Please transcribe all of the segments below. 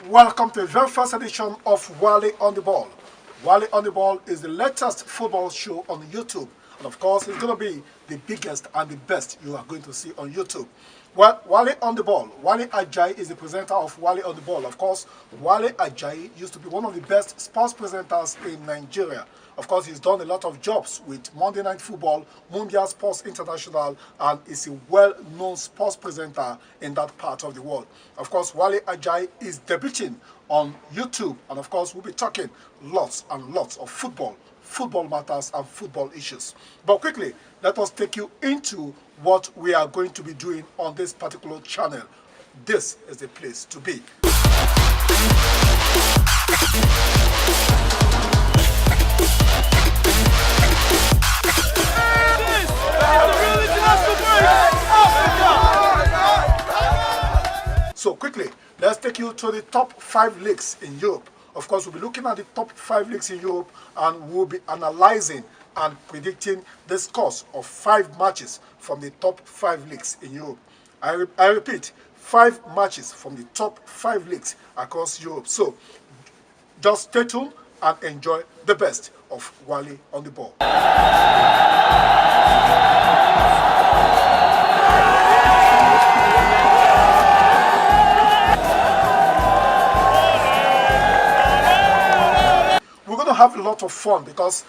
Welcome to the very first edition of Wale on the Ball. Wale on the Ball is the latest football show on YouTube. And of course, it's going to be the biggest and the best you are going to see on YouTube. Well, Wale on the Ball. Wale Ajayi is the presenter of Wale on the Ball. Of course, Wale Ajayi used to be one of the best sports presenters in Nigeria. Of course, he's done a lot of jobs with Monday Night Football, Mundial Sports International, and is a well-known sports presenter in that part of the world. Of course, Wale Ajayi is debuting on YouTube, and of course, we'll be talking lots and lots of football matters and football issues. But quickly, let us take you into what we are going to be doing on this particular channel. This is the place to be. So quickly, let's take you to the top 5 leagues in Europe. Of course, we'll be looking at the top 5 leagues in Europe, and we'll be analyzing and predicting the scores of 5 matches from the top 5 leagues in Europe. I repeat, 5 matches from the top 5 leagues across Europe. So just stay tuned and enjoy the best of Wale on the Ball. Have a lot of fun because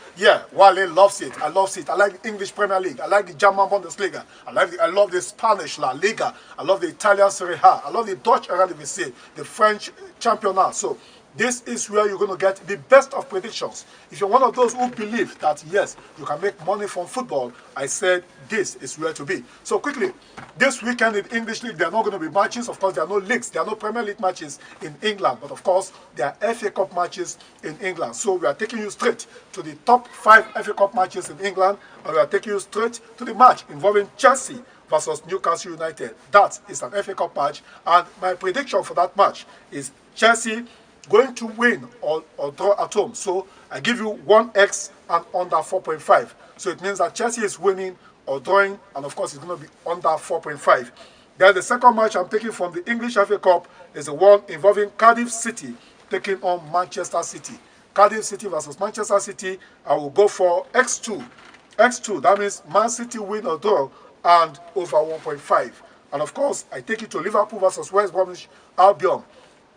Wale loves it. I love it. I like the English Premier League. I like the German Bundesliga. I love the Spanish La Liga. I love the Italian Serie A. I love the Dutch Eredivisie, the French Championnat. So this is where you're going to get the best of predictions. If you're one of those who believe that yes, you can make money from football, I said this is where to be. So quickly, this weekend in English League, there are not going to be matches. Of course, there are no leagues. There are no Premier League matches in England. But of course, there are FA Cup matches in England. So we are taking you straight to the top 5 FA Cup matches in England. And we are taking you straight to the match involving Chelsea versus Newcastle United. That is an FA Cup match. And my prediction for that match is Chelsea going to win or draw at home. So I give you 1x and under 4.5. So it means that Chelsea is winning or drawing, and of course it's going to be under 4.5. Then the second match I'm taking from the English FA Cup is the one involving Cardiff City taking on Manchester City. Cardiff City versus Manchester City. I will go for X2. X2, that means Man City win or draw and over 1.5. And of course, I take it to Liverpool versus West Bromwich Albion.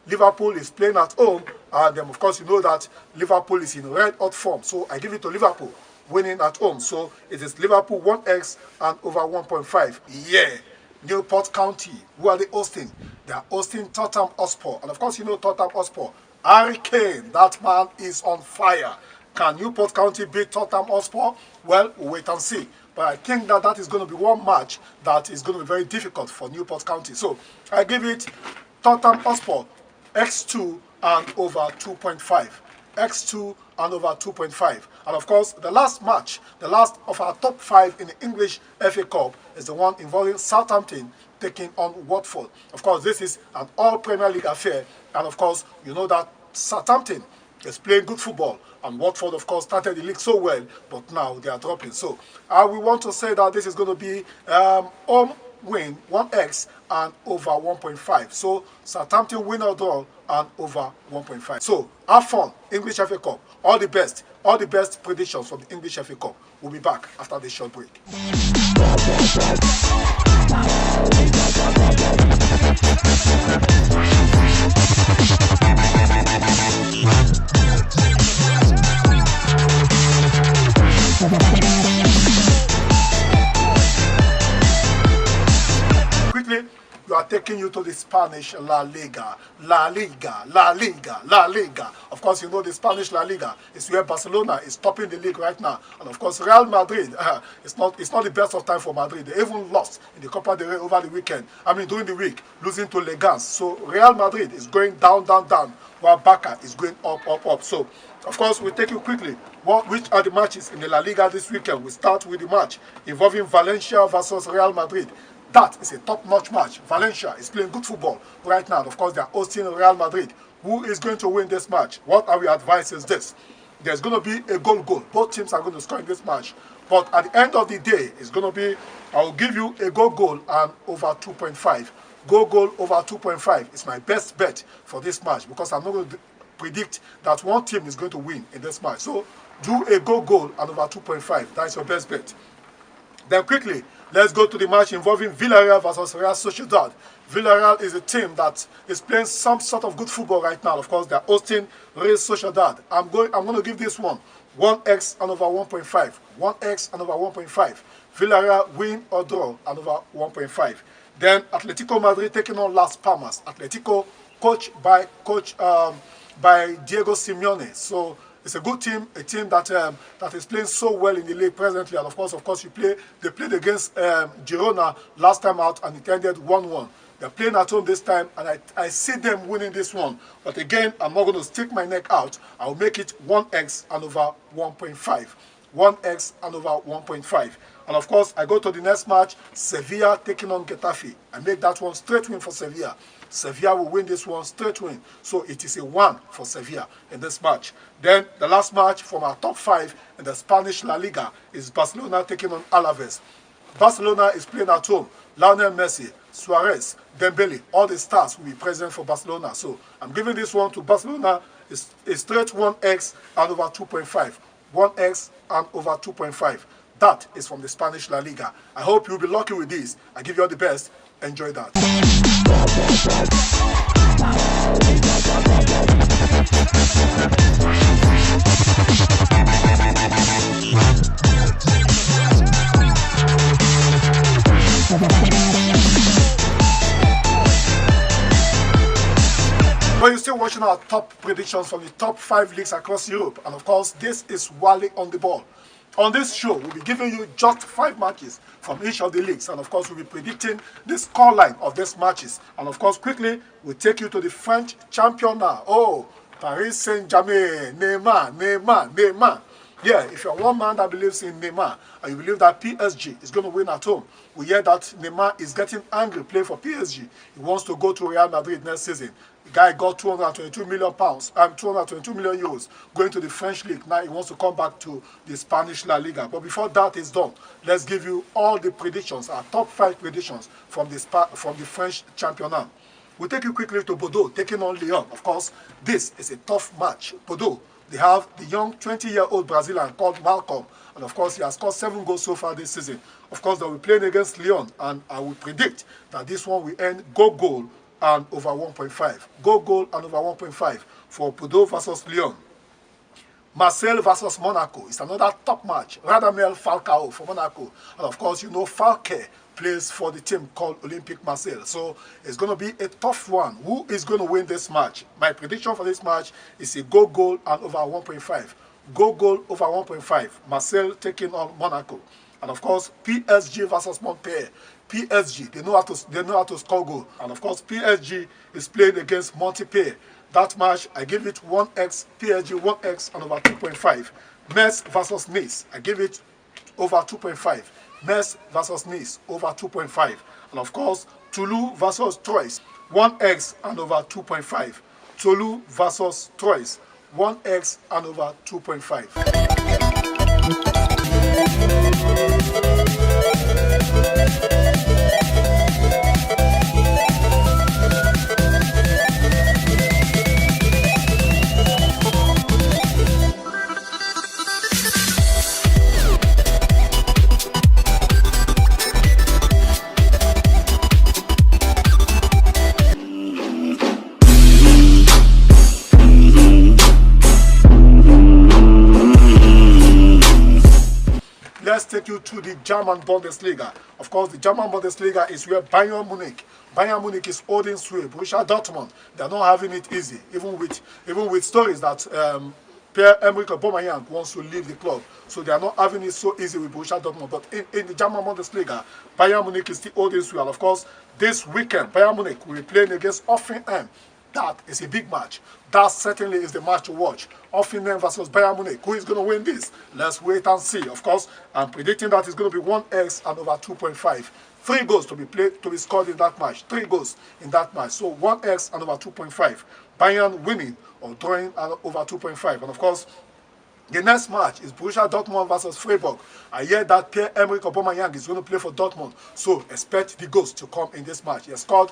Liverpool is playing at home, and of course you know that Liverpool is in red hot form. So I give it to Liverpool winning at home. So it is Liverpool 1x and over 1.5. Yeah. Newport County, who are they hosting? They are hosting Tottenham Hotspur. And of course you know Tottenham Hotspur. Harry Kane, that man is on fire. Can Newport County beat Tottenham Hotspur? Well, we'll wait and see. But I think that is going to be one match that is going to be very difficult for Newport County. So I give it Tottenham Hotspur X2 and over 2.5. X2 and over 2.5. And of course, the last match, the last of our top 5 in the English FA Cup is the one involving Southampton taking on Watford. Of course, this is an all Premier League affair. And of course, you know that Southampton is playing good football. And Watford, of course, started the league so well, but now they are dropping. So we want to say that this is going to be home win 1x and over 1.5. So Southampton win or draw and over 1.5. So have fun, English FA Cup. All the best predictions from the English FA Cup. We'll be back after this short break. Quickly, we are taking taking you to the Spanish La Liga. La Liga, La Liga, La Liga. Of course, you know the Spanish La Liga is where Barcelona is topping the league right now. And of course, Real Madrid, it's not the best of time for Madrid. They even lost in the Copa del Rey over the weekend. I mean, during the week, losing to Legans. So Real Madrid is going down, down, down, while Barca is going up, up, up. So, of course, we'll take you quickly. Which are the matches in the La Liga this weekend? We start with the match involving Valencia versus Real Madrid. That is a top-notch match. Valencia is playing good football right now. Of course, they are hosting Real Madrid. Who is going to win this match? What our advice is this. There's going to be a goal. Both teams are going to score in this match. But at the end of the day, it's going to be, I will give you a goal and over 2.5. Goal over 2.5 is my best bet for this match because I'm not going to predict that one team is going to win in this match. So do a goal and over 2.5. That's your best bet. Then quickly, let's go to the match involving Villarreal versus Real Sociedad. Villarreal is a team that is playing some sort of good football right now. Of course, they're hosting Real Sociedad. I'm going to give this one 1x and over 1.5. 1x and over 1.5. Villarreal win or draw and over 1.5. Then Atletico Madrid taking on Las Palmas. Atletico coached by Diego Simeone. So it's a good team, a team that that is playing so well in the league presently. And of course, they played against Girona last time out and it ended 1-1. They're playing at home this time, and I see them winning this one. But again, I'm not going to stick my neck out. I'll make it 1x and over 1.5. 1x and over 1.5. And of course, I go to the next match, Sevilla taking on Getafe. I make that one straight win for Sevilla. Sevilla will win this one straight win. So it is a 1 for Sevilla in this match. Then the last match from our top 5 in the Spanish La Liga is Barcelona taking on Alaves. Barcelona is playing at home. Lionel Messi, Suarez, Dembele, all the stars will be present for Barcelona. So I'm giving this one to Barcelona. It's a straight 1x and over 2.5. 1x and over 2.5. That is from the Spanish La Liga. I hope you'll be lucky with this. I give you all the best. Enjoy that. But you're still watching our top predictions from the top 5 leagues across Europe. And of course, this is Wale on the ball. On this show, we'll be giving you just 5 matches from each of the leagues. And of course, we'll be predicting the scoreline of these matches. And of course, quickly, we'll take you to the French championnat. Oh, Paris Saint-Germain, Neymar. Yeah, if you're one man that believes in Neymar and you believe that PSG is going to win at home, we hear that Neymar is getting angry playing for PSG. He wants to go to Real Madrid next season. The guy got 222 million pounds, 222 million euros going to the French league. Now he wants to come back to the Spanish La Liga. But before that is done, let's give you all the predictions, our top 5 predictions from the French championnat. We'll take you quickly to Bordeaux, taking on Lyon. Of course, this is a tough match. Bordeaux, they have the young 20-year-old Brazilian called Malcolm. And of course, he has scored 7 goals so far this season. Of course, they'll be playing against Lyon. And I will predict that this one will end goal and over 1.5. Goal and over 1.5 for Bordeaux versus Lyon. Marseille versus Monaco. It's another top match. Radamel Falcao for Monaco. And of course, you know Falque plays for the team called Olympique Marseille. So it's going to be a tough one. Who is going to win this match? My prediction for this match is a goal and over 1.5. Goal over 1.5. Marseille taking on Monaco. And of course, PSG versus Montpellier. PSG, they know how to score goal. And of course, PSG is playing against Montpellier. That match, I give it 1x, PSG 1x and over 2.5. Metz versus Nice, I give it over 2.5. Metz versus Nice, over 2.5. And of course, Toulouse versus Troyes, 1x and over 2.5. Toulouse versus Troyes, 1x and over 2.5. take you to the German Bundesliga. Of course, the German Bundesliga is where Bayern Munich is holding sway. Borussia Dortmund, they're not having it easy, even with stories that Pierre-Emerick Aubameyang wants to leave the club. So they are not having it so easy with Borussia Dortmund. But in the German Bundesliga, Bayern Munich is still holding sway. And of course, this weekend, Bayern Munich will be playing against Hoffenheim. That is a big match. That certainly is the match to watch. Hoffenheim versus Bayern Munich. Who is going to win this? Let's wait and see. Of course, I'm predicting that it's going to be 1x and over 2.5. 3 goals to be scored in that match. 3 goals in that match. So 1x and over 2.5. Bayern winning or drawing over 2.5. And of course, the next match is Borussia Dortmund versus Freiburg. I hear that Pierre-Emerick Aubameyang is going to play for Dortmund. So expect the goals to come in this match. He has scored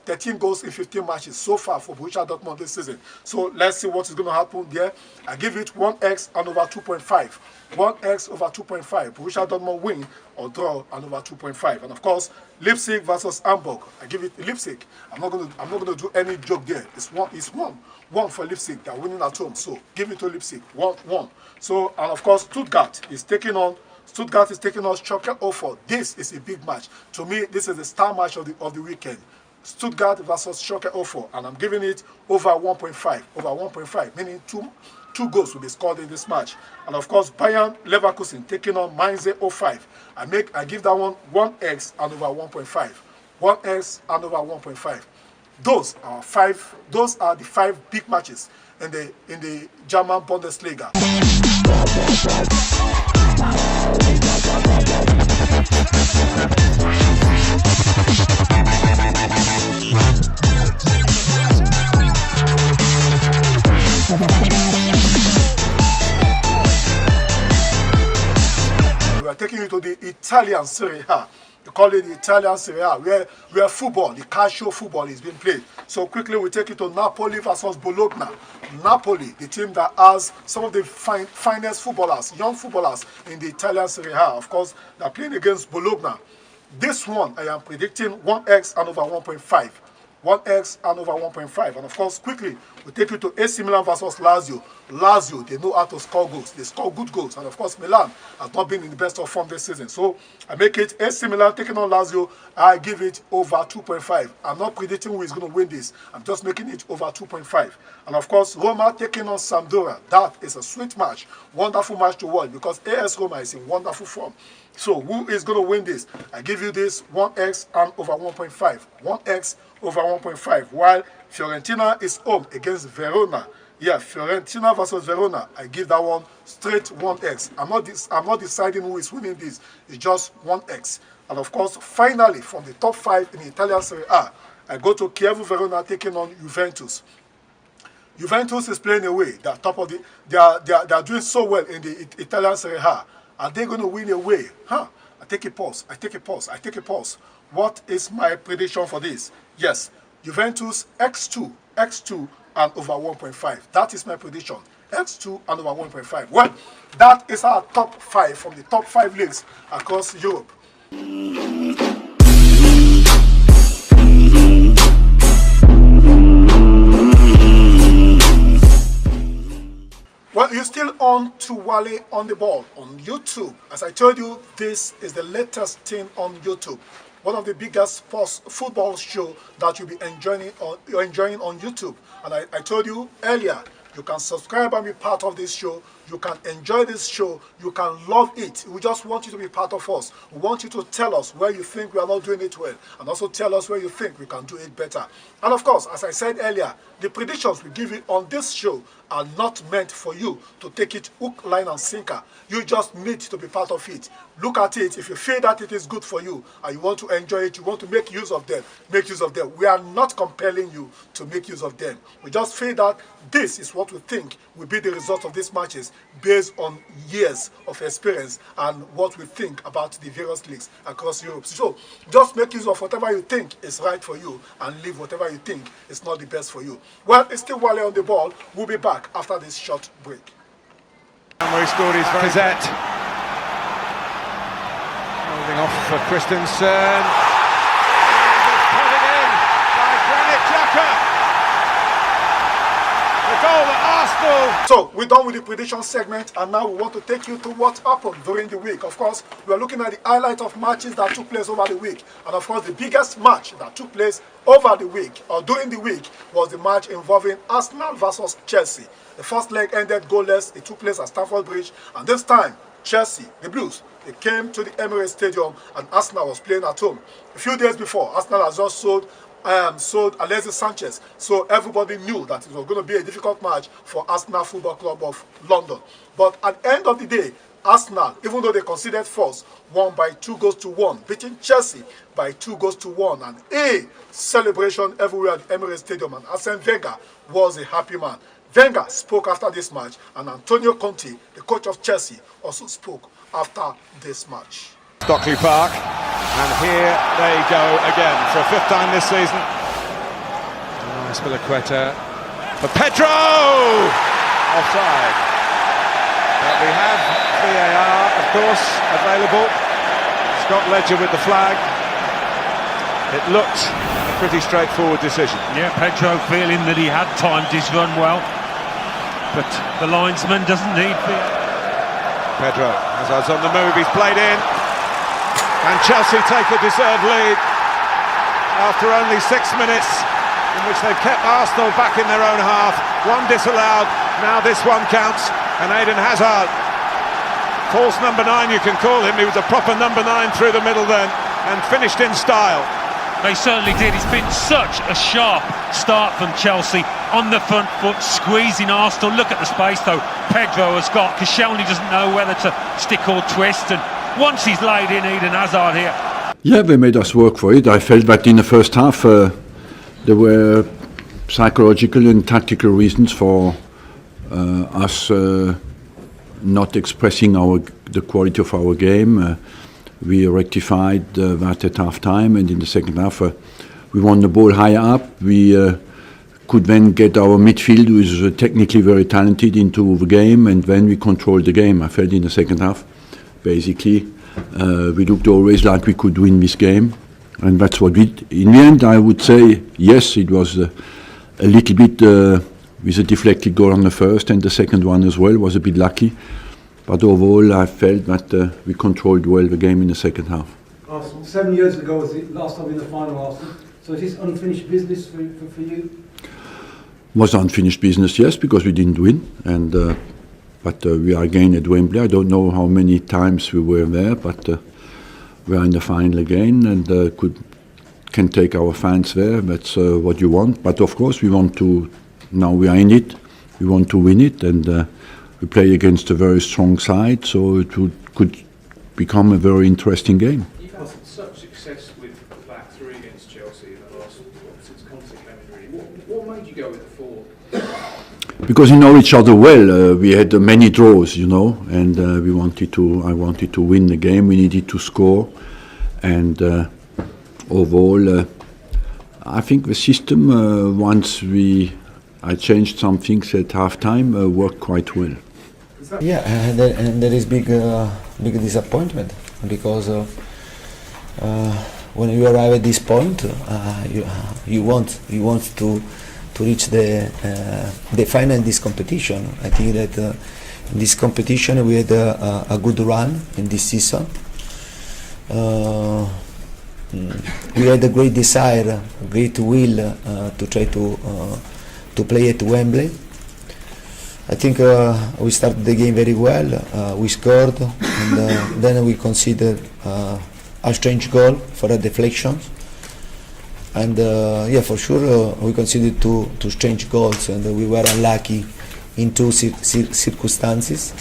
13 goals in 15 matches so far for Borussia Dortmund this season. So let's see what is going to happen there. I give it 1x and over 2.5. 1x over 2.5. Borussia Dortmund win or draw and over 2.5. And of course, Leipzig versus Hamburg. I give it Leipzig. I'm not going to do any joke there. It's one for Leipzig. They're winning at home. So give it to Leipzig. 1-1. So, and of course, Stuttgart is taking on Schalke 04. This is a big match. To me, this is the star match of the weekend. Stuttgart versus Schalke 04. And I'm giving it over 1.5. Over 1.5, meaning two goals will be scored in this match. And of course, Bayern Leverkusen taking on Mainz 05. I give that one 1x and over 1.5. 1x and over 1.5. Those are the 5 big matches in the German Bundesliga. We are taking you to the Italian Serie A. We call it the Italian Serie A, where football, the calcio football is being played. So quickly we take you to Napoli versus Bologna. Napoli, the team that has some of the finest footballers, young footballers in the Italian Serie A. Of course, they're playing against Bologna. This one, I am predicting 1x and over 1.5. 1x and over 1.5. And of course, quickly, we take you to AC Milan versus Lazio. Lazio, they know how to score goals. They score good goals. And of course, Milan has not been in the best of form this season. So I make it AC Milan taking on Lazio. I give it over 2.5. I'm not predicting who is going to win this. I'm just making it over 2.5. And of course, Roma taking on Sampdoria. That is a sweet match. Wonderful match to watch because AS Roma is in wonderful form. So who is going to win this? I give you this 1x and over 1.5. 1x over 1.5. While Fiorentina is home against Verona. Yeah, Fiorentina versus Verona. I give that one straight 1x. I'm not deciding who is winning this. It's just 1x. And of course, finally, from the top 5 in the Italian Serie A, I go to Chievo Verona taking on Juventus. Juventus is playing away. They're top of the. They are doing so well in the Italian Serie A. Are they going to win away? I take a pause. I take a pause. What is my prediction for this? Yes, Juventus x2 and over 1.5. That is my prediction. X2 and over 1.5. Well, that is our top 5 from the top 5 leagues across Europe. Well, you're still on to Wale on the Ball on YouTube. As I told you, this is the latest thing on YouTube. One of the biggest football show that you'll be enjoying on YouTube. And I told you earlier, you can subscribe and be part of this show. You can enjoy this show. You can love it. We just want you to be part of us. We want you to tell us where you think we are not doing it well. And also tell us where you think we can do it better. And of course, as I said earlier, the predictions we give you on this show are not meant for you to take it hook, line, and sinker. You just need to be part of it. Look at it. If you feel that it is good for you and you want to enjoy it, you want to make use of them, make use of them. We are not compelling you to make use of them. We just feel that this is what we think will be the result of these matches based on years of experience and what we think about the various leagues across Europe. So just make use of whatever you think is right for you and leave whatever you think is not the best for you. Well, it's still Wale on the Ball. We'll be back after this short break. Where he scored his Lacazette. Holding off for Christensen. Put it in by Granit Xhaka. The goal that Arsenal. So we're done with the prediction segment, and now we want to take you to what happened during the week. Of course, we are looking at the highlight of matches that took place over the week, and of course the biggest match that took place over the week or during the week was the match involving Arsenal versus Chelsea. The first leg ended goalless. It took place at Stamford Bridge, and this time Chelsea, the Blues, they came to the Emirates Stadium and Arsenal was playing at home. A few days before, Arsenal has just sold Alexis Sanchez, so everybody knew that it was going to be a difficult match for Arsenal Football Club of London. But at the end of the day, Arsenal, even though they conceded first, won by 2-1, beating Chelsea by 2-1, and a celebration everywhere at the Emirates Stadium, and Arsene Wenger was a happy man. Wenger spoke after this match, and Antonio Conte, the coach of Chelsea, also spoke after this match. Stockley Park, and here they go again for a fifth time this season. Nice Spilicueta for Pedro! Offside. But we have VAR, of course, available. Scott Ledger with the flag. It looked a pretty straightforward decision. Yeah, Pedro feeling that he had timed his run well, but the linesman doesn't need VAR. Pedro, Hazard's on the move, he's played in. And Chelsea take a deserved lead after only 6 minutes, in which they've kept Arsenal back in their own half. One disallowed, now this one counts, and Eden Hazard, false number 9 you can call him, he was a proper number 9 through the middle then, and finished in style. They certainly did. It's been such a sharp start from Chelsea, on the front foot, squeezing Arsenal. Look at the space though Pedro has got. Koscielny doesn't know whether to stick or twist, and once he's laid in Eden Hazard here. Yeah, they made us work for it. I felt that in the first half there were psychological and tactical reasons for us not expressing the quality of our game. We rectified that at half time, and in the second half we won the ball higher up. We could then get our midfield, who is technically very talented, into the game, and then we controlled the game. I felt in the second half, basically, we looked always like we could win this game, and that's what we did. In the end, I would say, yes, it was a little bit with a deflected goal on the first, and the second one as well was a bit lucky. But overall, I felt that we controlled well the game in the second half. Arsenal, 7 years ago was the last time in the final, Arsenal. So is this unfinished business for you? Was unfinished business, yes, because we didn't win, and but we are again at Wembley. I don't know how many times we were there, but we are in the final again, and can take our fans there. That's what you want. But of course, we want to. Now we are in it. We want to win it, and we play against a very strong side, so it could become a very interesting game. You've had such success with the back three against Chelsea in the last, since Conte came in, really. What made you go with the four? Because we know each other well. We had many draws, and I wanted to win the game. We needed to score, and overall, I think the system, once I changed some things at half time, worked quite well. Yeah, and there is big disappointment, because when you arrive at this point, you want to reach the final in this competition. I think that in this competition we had a good run in this season. We had a great desire, a great will to try to play at Wembley. I think we started the game very well. We scored, and then we conceded a strange goal for a deflection. And yeah, for sure, we conceded two strange goals, and we were unlucky in two circumstances.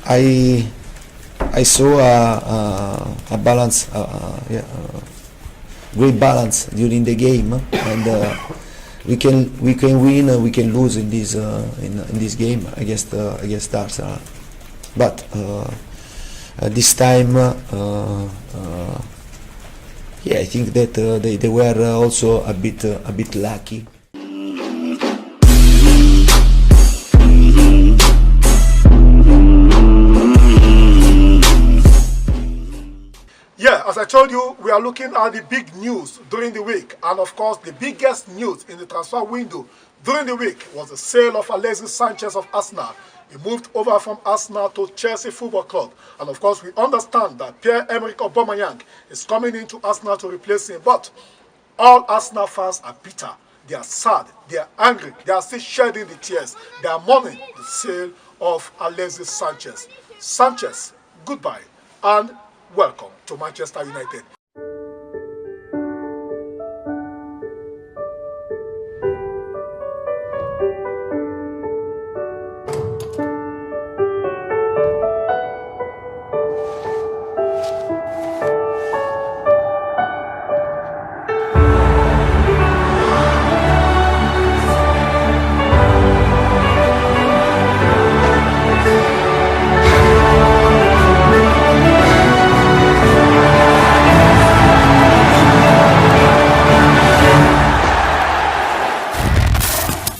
I saw a balance, great balance during the game, and we can win, we can lose in this game against Arsenal. But this time, yeah, I think that they were also a bit lucky. Yeah, as I told you we are looking at the big news during the week, and of course the biggest news in the transfer window during the week was the sale of Alexis Sanchez of Arsenal. He moved over from Arsenal to Chelsea Football Club, and of course we understand that Pierre-Emerick Aubameyang is coming into Arsenal to replace him, but all Arsenal fans are bitter. They are sad, they are angry, they are still shedding the tears. They are mourning the sale of Alexis Sanchez. Sanchez, goodbye and welcome to Manchester United.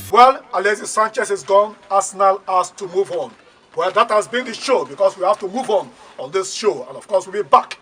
Well, Alexis Sanchez is gone. Arsenal has to move on. Well, that has been the show because we have to move on this show. And of course, we'll be back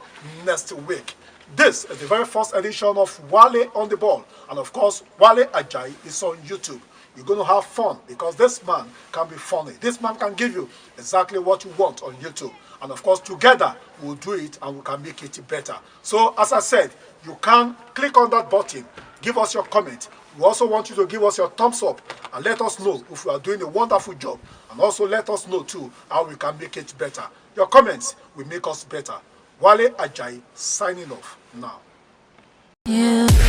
next week. This is the very first edition of Wale on the Ball. And of course, Wale Ajayi is on YouTube. You're going to have fun because this man can be funny. This man can give you exactly what you want on YouTube. And of course, together, we'll do it and we can make it better. So, as I said, you can click on that button, give us your comment. We also want you to give us your thumbs up and let us know if we are doing a wonderful job. And also let us know too how we can make it better. Your comments will make us better. Wale Ajayi signing off now. Yeah.